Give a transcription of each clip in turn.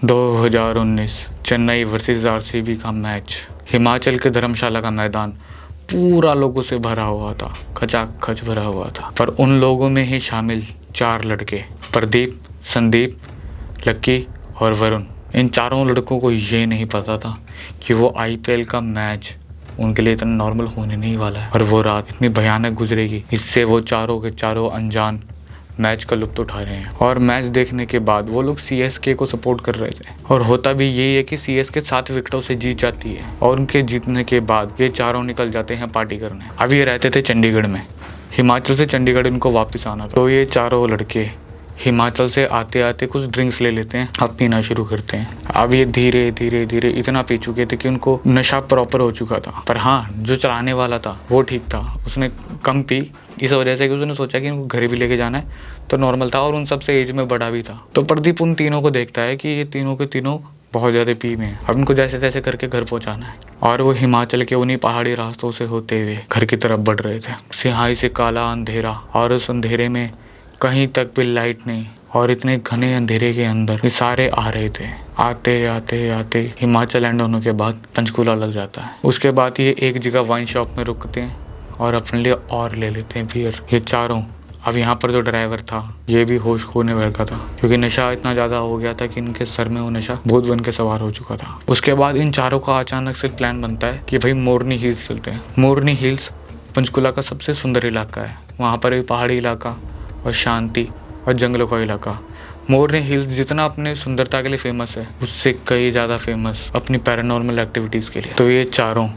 2019 Chennai versus RCB का match. Himachal के धर्मशाला का मैदान पूरा लोगों से भरा हुआ था, खचाखच भरा हुआ था। पर उन लोगों में ही शामिल 4 लड़के, प्रदीप, संदीप, लक्की और वरुण। इन चारों लड़कों को ये नहीं पता था कि वो आईपीएल का मैच उनके लिए इतना नॉर्मल होने नहीं वाला है और वो रात इतनी भयानक गुजरेगी। इससे वो चारों के चारों अनजान मैच का लुत्फ उठा रहे हैं। और मैच देखने के बाद वो लोग सीएसके को सपोर्ट कर रहे थे और होता भी यही है कि सीएसके 7 विकेटों से जीत जाती है और उनके जीतने के बाद ये चारों निकल जाते हैं पार्टी करने। अब ये रहते थे चंडीगढ़ में, हिमाचल से चंडीगढ़ इनको वापस आना था। तो ये चारों लड़के हिमाचल से आते आते कुछ ड्रिंक्स ले लेते हैं, अब पीना शुरू करते हैं। अब ये धीरे धीरे धीरे इतना पी चुके थे कि उनको नशा प्रॉपर हो चुका था। पर हाँ, जो चलाने वाला था वो ठीक था, उसने कम पी इस वजह से कि उसने सोचा कि इनको घर भी लेके जाना है, तो नॉर्मल था और उन सबसे एज में बड़ा भी था। तो प्रदीप उन तीनों को देखता है कि ये तीनों के तीनों बहुत ज़्यादा पी में है, अब इनको जैसे तैसे करके घर पहुंचाना है। और वो हिमाचल के उन्हीं पहाड़ी रास्तों से होते हुए घर की तरफ बढ़ रहे थे। सिहाई से काला अंधेरा और उस अंधेरे में कहीं तक भी लाइट नहीं, और इतने घने अंधेरे के अंदर ये सारे आ रहे थे। आते आते आते हिमाचल एंड होने के बाद पंचकूला लग जाता है। उसके बाद ये एक जगह वाइन शॉप में रुकते हैं और अपने लिए और ले लेते हैं बियर, ये चारों। अब यहाँ पर जो ड्राइवर था ये भी होश खोने लगा था, क्योंकि नशा इतना ज़्यादा हो गया था कि इनके सर में वो नशा भूत बन के सवार हो चुका था। उसके बाद इन चारों का अचानक से प्लान बनता है कि भाई मोरनी हिल्स चलते हैं। मोरनी हिल्स पंचकूला का सबसे सुंदर इलाका है, वहाँ पर भी पहाड़ी इलाका और शांति और जंगलों का इलाका। मोरनी हिल्स जितना अपने सुंदरता के लिए फेमस है, उससे कई ज़्यादा फेमस अपनी पैरानॉर्मल एक्टिविटीज़ के लिए। तो ये चारों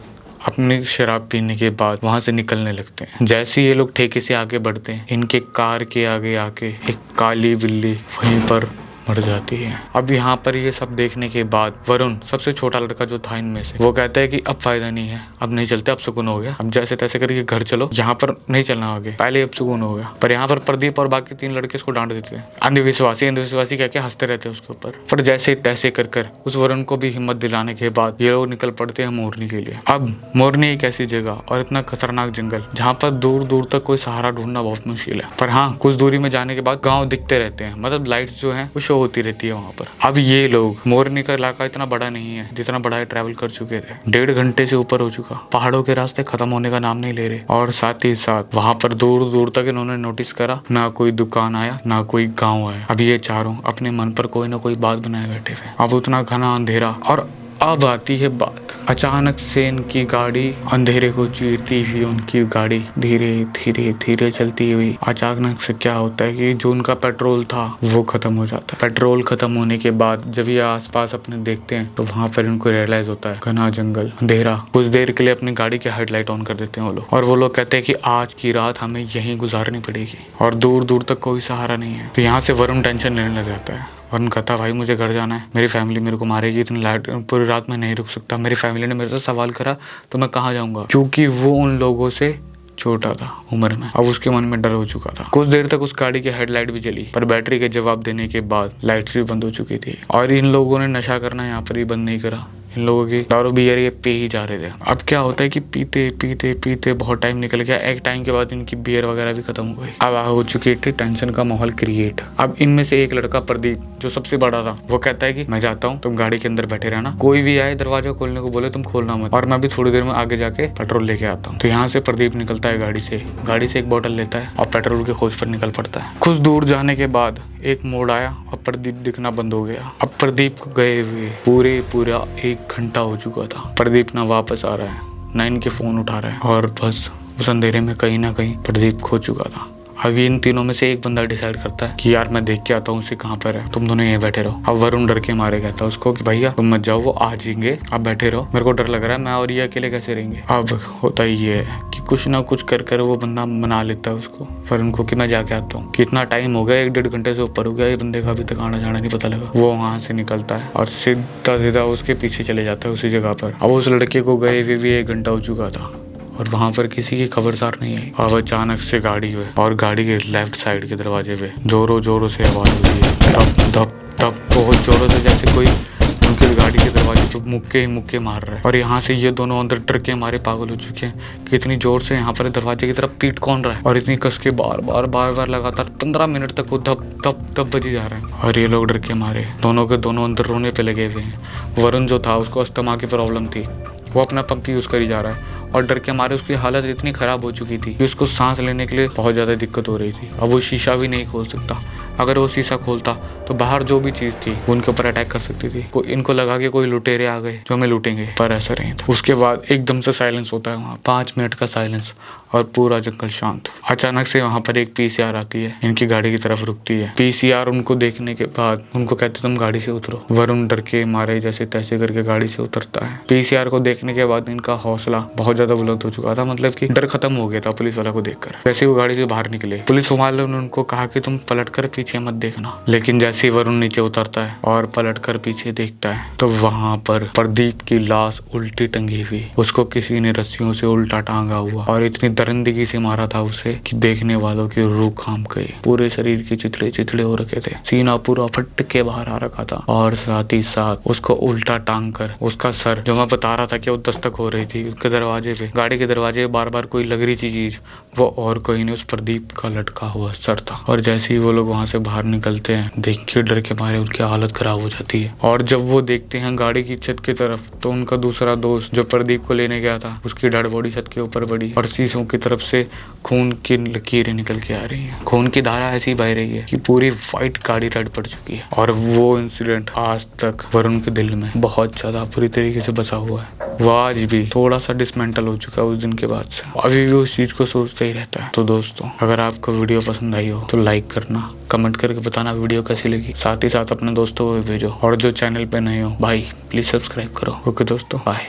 अपनी शराब पीने के बाद वहाँ से निकलने लगते हैं। जैसे ये लोग ठेके से आगे बढ़ते हैं, इनके कार के आगे आके एक काली बिल्ली वहीं पर मर जाती है। अब यहाँ पर ये सब देखने के बाद वरुण, सबसे छोटा लड़का जो था इनमें से, वो कहता है कि अब फायदा नहीं है, अब नहीं चलते, अब सुकून हो गया, अब जैसे तैसे करके घर चलो, यहाँ पर नहीं चलना आगे, पहले अब सुकून हो गया। पर यहाँ पर प्रदीप और बाकी 3 लड़के इसको डांट देते हैं, अंधविश्वासी अंधविश्वासी कह के हंसते रहते हैं उसके ऊपर। पर जैसे तैसे कर उस वरुण को भी हिम्मत दिलाने के बाद ये लोग निकल पड़ते हैं मोरनी के लिए। अब मोरनी एक ऐसी जगह और इतना खतरनाक जंगल जहाँ पर दूर दूर तक कोई सहारा ढूंढना बहुत मुश्किल है। पर हाँ, कुछ दूरी में जाने के बाद गाँव दिखते रहते हैं, मतलब लाइट्स जो है वो शो होती रहती है वहाँ पर। अब ये लोग, मोरनी का इलाका इतना बड़ा नहीं है जितना बड़ा है, ट्रैवल कर चुके थे, 1.5 घंटे से ऊपर हो चुका। पहाड़ों के रास्ते खत्म होने का नाम नहीं ले रहे और साथ ही साथ वहाँ पर दूर दूर तक इन्होंने नोटिस करा, ना कोई दुकान आया ना कोई गाँव आया। अब ये चारों अपने मन पर कोई ना कोई बात बनाए बैठे थे। अब उतना घना अंधेरा, और अब आती है बात। अचानक से इनकी गाड़ी अंधेरे को चीरती हुई, उनकी गाड़ी धीरे धीरे धीरे चलती हुई, अचानक से क्या होता है कि जो उनका पेट्रोल था वो खत्म हो जाता है। पेट्रोल खत्म होने के बाद जब ये आसपास अपने देखते हैं तो वहाँ पर इनको रियलाइज होता है घना जंगल, अंधेरा। कुछ देर के लिए अपनी गाड़ी की हेडलाइट ऑन कर देते हैं वो लोग, और वो लोग कहते हैं कि आज की रात हमें यहीं गुजारनी पड़ेगी और दूर दूर तक कोई सहारा नहीं है। तो यहाँ से वरुण टेंशन लेने लग जाता है। वरुण कहता, भाई मुझे घर जाना है, मेरी फैमिली मेरे को मारेगी, इतनी लाइट पूरी रात में नहीं रुक सकता, मेरी फैमिली ने मेरे से सवाल करा तो मैं कहाँ जाऊँगा, क्योंकि वो उन लोगों से छोटा था उम्र में। अब उसके मन में डर हो चुका था। कुछ देर तक उस गाड़ी की हेडलाइट भी जली, पर बैटरी के जवाब देने के बाद लाइट्स भी बंद हो चुकी थी। और इन लोगों ने नशा करना यहाँ पर भी बंद नहीं करा, इन लोगों की दारू बियर ये पी ही जा रहे थे। अब क्या होता है कि पीते पीते पीते बहुत टाइम निकल गया। एक टाइम के बाद इनकी बियर वगैरह भी खत्म हो गई। अब हो चुकी थी टेंशन का माहौल क्रिएट। अब इनमें से एक लड़का प्रदीप, जो सबसे बड़ा था, वो कहता है कि मैं जाता हूँ, तुम गाड़ी के अंदर बैठे रहना, कोई भी आए दरवाजा खोलने को बोले तुम खोलना मत, और मैं भी थोड़ी देर में आगे जाके पेट्रोल लेके आता हूँ। तो यहाँ से प्रदीप निकलता है गाड़ी से एक बोतल लेता है और पेट्रोल की खोज पर निकल पड़ता है। कुछ दूर जाने के बाद एक मोड़ आया और प्रदीप दिखना बंद हो गया। अब प्रदीप को गए हुए पूरा 1 घंटा हो चुका था। प्रदीप ना वापस आ रहा है ना इनके फोन उठा रहा है, और बस उस अंधेरे में कहीं ना कहीं प्रदीप खो चुका था। अभी इन तीनों में से एक बंदा डिसाइड करता है कि यार मैं देख के आता हूँ उसे कहाँ पर है, तुम दोनों यहीं बैठे रहो। अब वरुण डर के मारे कहता है उसको कि भैया तुम मत जाओ, वो आ जाएंगे, आप बैठे रहो, मेरे को डर लग रहा है, मैं और ये अकेले कैसे रहेंगे। अब होता ही ये है कि कुछ ना कुछ कर वो बंदा मना लेता है उसको, वरुण को, कि मैं जाके आता हूँ। कितना टाइम हो गया, 1-1.5 घंटे से ऊपर हो गया, ये बंदे का अभी तक आना जाना नहीं पता लगा। वो वहाँ से निकलता है और सीधा उसके पीछे चले जाता है उसी जगह पर। अब उस लड़के को गए हुए भी 1 घंटा हो चुका था और वहाँ पर किसी की खबरदार नहीं आई। अब अचानक से गाड़ी हुए और गाड़ी के लेफ्ट साइड के दरवाजे पे जोरों जोरों से आवाज हुई है, धप धप धप, बहुत जोरों से, जैसे कोई उनके गाड़ी के दरवाजे पे मुक्के ही मुक्के मार रहा है। और यहाँ से ये दोनों अंदर डर के मारे पागल हो चुके हैं कि इतनी जोर से यहाँ पर दरवाजे की तरफ पीट कौन रहा है, और इतनी कस के बार बार लगातार 15 मिनट तक वो धप बजी जा रहा है। और ये लोग डर के मारे दोनों के दोनों अंदर रोने पे लगे हुए हैं। वरुण जो था उसको अस्थमा की प्रॉब्लम थी, वो अपना पंप यूज करी जा रहा है और डर के मारे उसकी हालत इतनी खराब हो चुकी थी कि उसको सांस लेने के लिए बहुत ज्यादा दिक्कत हो रही थी। अब वो शीशा भी नहीं खोल सकता, अगर वो शीशा खोलता तो बाहर जो भी चीज थी वो उनके ऊपर अटैक कर सकती थी। इनको लगा कि कोई लुटेरे आ गए जो हमें लूटेंगे, पर ऐसा नहीं था। उसके बाद एकदम से साइलेंस होता है वहाँ, 5 मिनट का साइलेंस और पूरा जंगल शांत। अचानक से वहाँ पर एक पीसीआर आती है, इनकी गाड़ी की तरफ रुकती है। पीसीआर उनको देखने के बाद उनको कहते तुम गाड़ी से उतरो। वरुण डर के मारे जैसे तैसे करके गाड़ी से उतरता है। पीसीआर को देखने के बाद इनका हौसला बहुत ज्यादा बुलंद हो चुका था, मतलब कि डर खत्म हो गया था पुलिस वाला को देखकर। जैसे वो गाड़ी से बाहर निकले, पुलिस वाले ने उनको कहा कि तुम पलट कर पीछे मत देखना, लेकिन जैसे ही वरुण नीचे उतरता है और पलट कर पीछे देखता है तो वहाँ पर प्रदीप की लाश उल्टी टंगी हुई, उसको किसी ने रस्सियों से उल्टा टांगा हुआ और इतनी दरिंदगी से मारा था उसे कि देखने वालों की रूह कांप गई। पूरे शरीर के चिथड़े चिथड़े हो रखे थे, सीना पूरा फट के बाहर आ रखा था और साथ ही साथ उसको उल्टा टांग कर उसका सर, जो मैं बता रहा था कि वो दस्तक हो रही थी उसके दरवाजे पे, गाड़ी के दरवाजे पे बार बार कोई लग रही थी चीज, वो और कोई नहीं उस प्रदीप का लटका हुआ सर था। और जैसे ही वो लोग वहाँ से बाहर निकलते हैं, देख के डर के मारे उनकी हालत खराब हो जाती है। और जब वो देखते हैं गाड़ी की छत की तरफ तो उनका दूसरा दोस्त जो प्रदीप को लेने गया था, उसकी डेड बॉडी छत के ऊपर पड़ी और शीशों की तरफ से खून की लकीरें निकल के आ रही हैं। खून की धारा ऐसी बह रही है कि पूरी वाइट गाड़ी रेड पड़ चुकी है। और वो इंसिडेंट आज तक वरुण के दिल में बहुत ज्यादा बुरी तरीके से बसा हुआ है। वो आज भी थोड़ा सा डिसमेंटल हो चुका है उस दिन के बाद से, अभी भी उस चीज को सोचते ही रहता है। तो दोस्तों, अगर आपको वीडियो पसंद आई हो तो लाइक करना, कमेंट करके बताना वीडियो कैसी लगी, साथ ही साथ अपने दोस्तों को भी भेजो। और जो चैनल पे नए हो भाई प्लीज सब्सक्राइब करो। ओके दोस्तों, बाय।